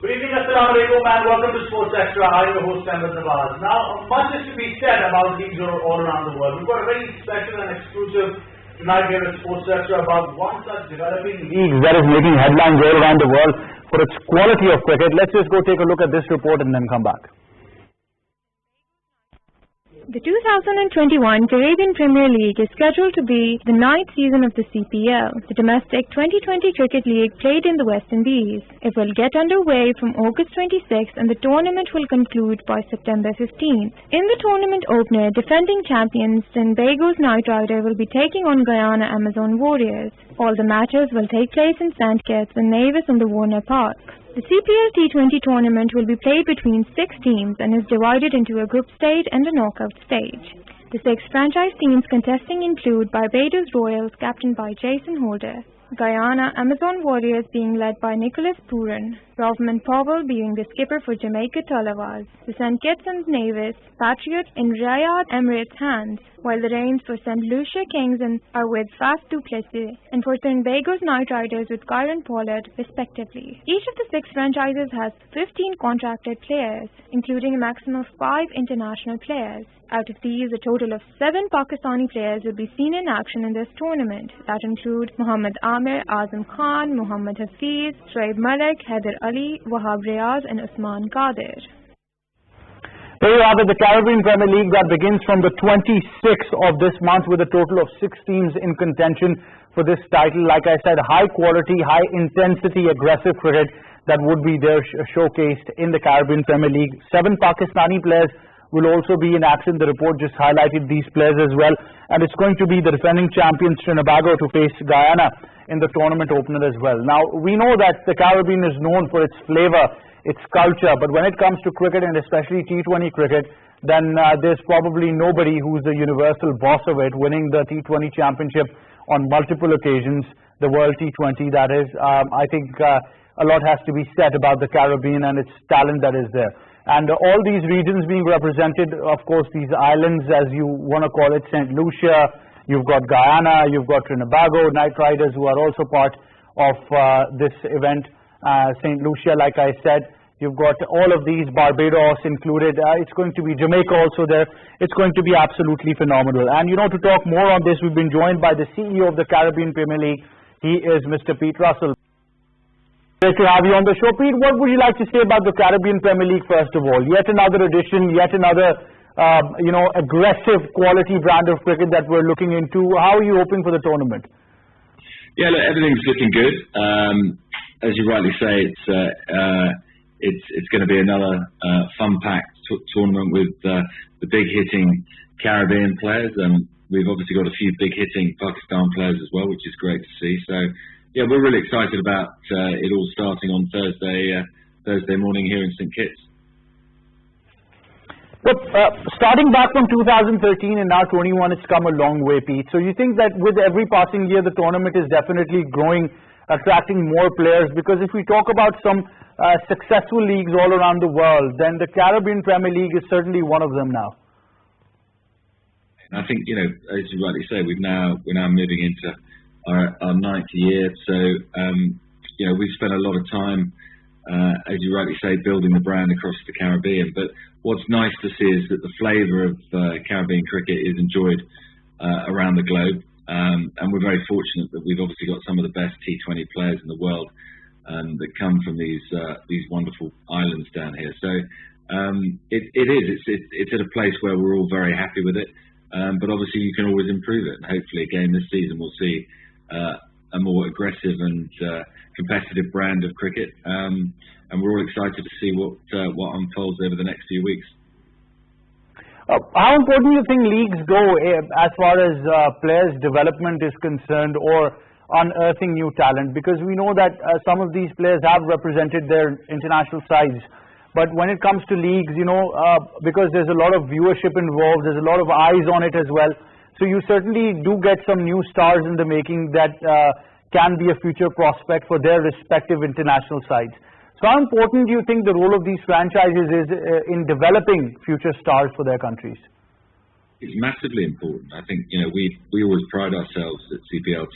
Good evening, Assalamu alaikum, and welcome to Sports Extra. I'm your host, Ahmad Nawaz. Now, much is to be said about leagues all around the world. We've got a very special and exclusive tonight here at Sports Extra about one such developing league that is making headlines all around the world for its quality of cricket. Let's just go take a look at this report and then come back. The 2021 Caribbean Premier League is scheduled to be the 9th season of the CPL, the domestic 2020 cricket league played in the West Indies. It will get underway from August 26th and the tournament will conclude by September 15th. In the tournament opener, defending champions Tobago's Knight Rider will be taking on Guyana Amazon Warriors. All the matches will take place in St. Kitts and Nevis on the Warner Park. The CPL T20 tournament will be played between 6 teams and is divided into a group stage and a knockout stage. The 6 franchise teams contesting include Barbados Royals, captained by Jason Holder, Guyana Amazon Warriors being led by Nicholas Pooran, Rovman Powell being the skipper for Jamaica Nawaz, the St. Kitts and Nevis Patriots in Riyadh Emirates' hands, while the reins for St. Lucia Kings are with Faf du Plessis, and for Tobago's Knight Riders with Kyron Pollard, respectively. Each of the 6 franchises has 15 contracted players, including a maximum of 5 international players. Out of these, a total of 7 Pakistani players will be seen in action in this tournament. That include Muhammad Amir, Azam Khan, Muhammad Hafiz, Shoaib Malik, Haider Ali, Wahab Riaz and Usman Qadir. There you have it, the Caribbean Premier League that begins from the 26th of this month with a total of 6 teams in contention for this title. Like I said, high quality, high intensity, aggressive cricket that would be there showcased in the Caribbean Premier League. 7 Pakistani players will also be in action. The report just highlighted these players as well. And it's going to be the defending champions Tobago to face Guyana in the tournament opener as well. Now, we know that the Caribbean is known for its flavor, its culture, but when it comes to cricket and especially T20 cricket, then there's probably nobody who's the universal boss of it, winning the T20 championship on multiple occasions, the World T20 that is. I think a lot has to be said about the Caribbean and its talent that is there. And all these regions being represented, of course, these islands, as you want to call it, St. Lucia, you've got Guyana, you've got Tobago, Knight Riders who are also part of this event. St. Lucia, like I said, you've got all of these, Barbados included. It's going to be Jamaica also there. It's going to be absolutely phenomenal. And you know, to talk more on this, we've been joined by the CEO of the Caribbean Premier League. He is Mr. Pete Russell. Great to have you on the show. Pete, what would you like to say about the Caribbean Premier League first of all? Yet another edition, yet another aggressive quality brand of cricket that we're looking into. How are you hoping for the tournament? Yeah, look, everything's looking good. As you rightly say, it's going to be another fun-packed tournament with the big hitting Caribbean players. We've obviously got a few big hitting Pakistan players as well, which is great to see. So, yeah, we're really excited about it all starting on Thursday morning here in St. Kitts. Look, starting back from 2013 and now 21, it's come a long way, Pete. So you think that with every passing year, the tournament is definitely growing, attracting more players? Because if we talk about some successful leagues all around the world, then the Caribbean Premier League is certainly one of them now. I think, you know, as you rightly say, we're now moving into our 9th year. So, you know, we've spent a lot of time, as you rightly say, building the brand across the Caribbean. But what's nice to see is that the flavour of Caribbean cricket is enjoyed around the globe. And we're very fortunate that we've obviously got some of the best T20 players in the world that come from these wonderful islands down here. So it's at a place where we're all very happy with it. But obviously you can always improve it. And hopefully again this season we'll see a more aggressive and competitive brand of cricket. And we're all excited to see what unfolds over the next few weeks. How important do you think leagues go as far as players' development is concerned, or unearthing new talent? Because we know that some of these players have represented their international sides. But when it comes to leagues, you know, because there's a lot of viewership involved, there's a lot of eyes on it as well. So you certainly do get some new stars in the making that can be a future prospect for their respective international sides. So how important do you think the role of these franchises is in developing future stars for their countries? It's massively important. I think, you know, we always pride ourselves at CPL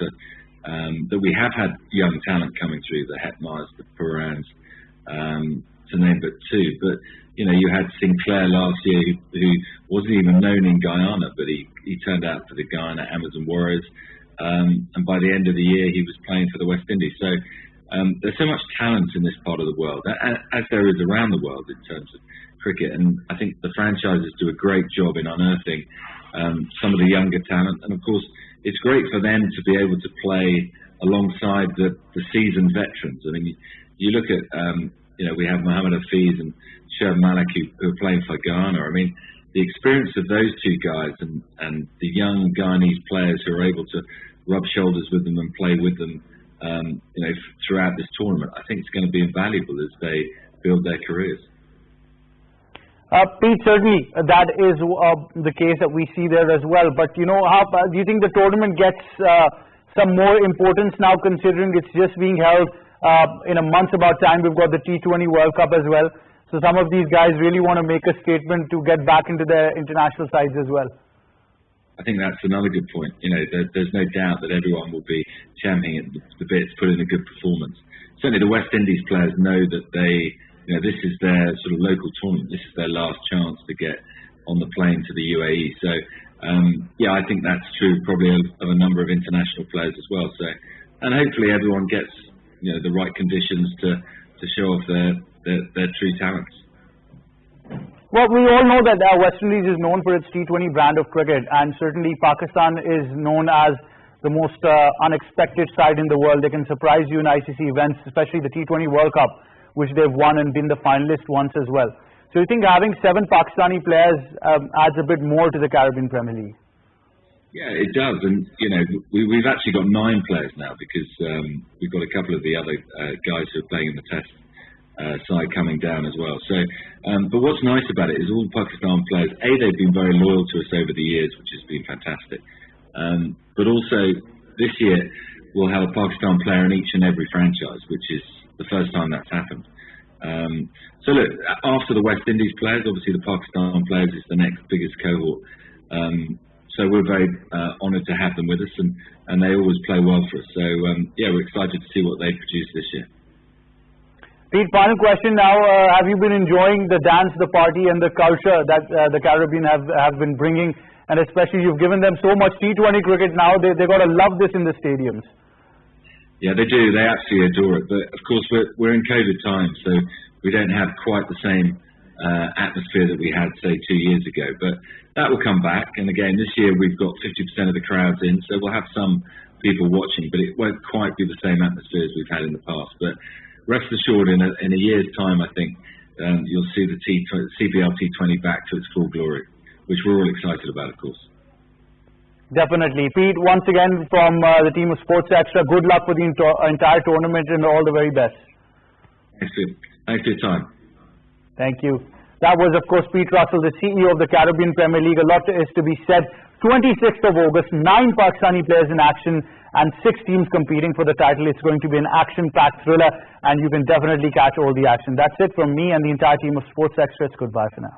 that we have had young talent coming through, the Hetmars, the Purans, to name but two. But you know, you had Sinclair last year, who wasn't even known in Guyana, but he turned out for the Guyana Amazon Warriors, and by the end of the year, he was playing for the West Indies. So there's so much talent in this part of the world, as there is around the world in terms of cricket. And I think the franchises do a great job in unearthing some of the younger talent. And of course, it's great for them to be able to play alongside the seasoned veterans. I mean, you look at, you know, we have Mohammad Hafiz and Shoaib Malik who are playing for Ghana. I mean, the experience of those two guys and the young Guyanese players who are able to rub shoulders with them and play with them, you know, throughout this tournament, I think it's going to be invaluable as they build their careers. Pete, certainly that is the case that we see there as well. But, you know, how do you think the tournament gets some more importance now, considering it's just being held in a month's about time? We've got the T20 World Cup as well. So some of these guys really want to make a statement to get back into their international sides as well. I think that's another good point. You know, there's no doubt that everyone will be championing it the bit to put in a good performance. Certainly the West Indies players know that you know, this is their sort of local tournament. This is their last chance to get on the plane to the UAE. So, yeah, I think that's true probably of a number of international players as well. So, and hopefully everyone gets, you know, the right conditions to show off their true talents. Well, we all know that West Indies is known for its T20 brand of cricket, and certainly Pakistan is known as the most unexpected side in the world. They can surprise you in ICC events, especially the T20 World Cup, which they've won and been the finalist once as well. So you think having 7 Pakistani players adds a bit more to the Caribbean Premier League? Yeah, it does. And, you know, we've actually got 9 players now, because we've got a couple of the other guys who are playing in the Test side coming down as well. So, but what's nice about it is all Pakistan players, they've been very loyal to us over the years, which has been fantastic. But also, this year, we'll have a Pakistan player in each and every franchise, which is the first time that's happened. So look, after the West Indies players, obviously the Pakistan players is the next biggest cohort. So we're very honoured to have them with us, and they always play well for us. So yeah, we're excited to see what they produce this year. Pete, final question now. Have you been enjoying the dance, the party, and the culture that the Caribbean have been bringing? And especially, you've given them so much T20 cricket now. They've got to love this in the stadiums. Yeah, they do. They absolutely adore it. But of course, we're in COVID times, so we don't have quite the same atmosphere that we had, say, 2 years ago. But that will come back. And again, this year we've got 50% of the crowds in, so we'll have some people watching, but it won't quite be the same atmosphere as we've had in the past. But rest assured, in a year's time, I think you'll see the CBL T20 back to its full glory, which we're all excited about, of course. Definitely. Pete, once again from the team of Sports Extra, good luck for the entire tournament and all the very best. Thanks for your time. Thank you. That was, of course, Pete Russell, the CEO of the Caribbean Premier League. A lot is to be said. 26th of August, 9 Pakistani players in action and 6 teams competing for the title. It's going to be an action-packed thriller, and you can definitely catch all the action. That's it from me and the entire team of Sports Extra. Goodbye for now.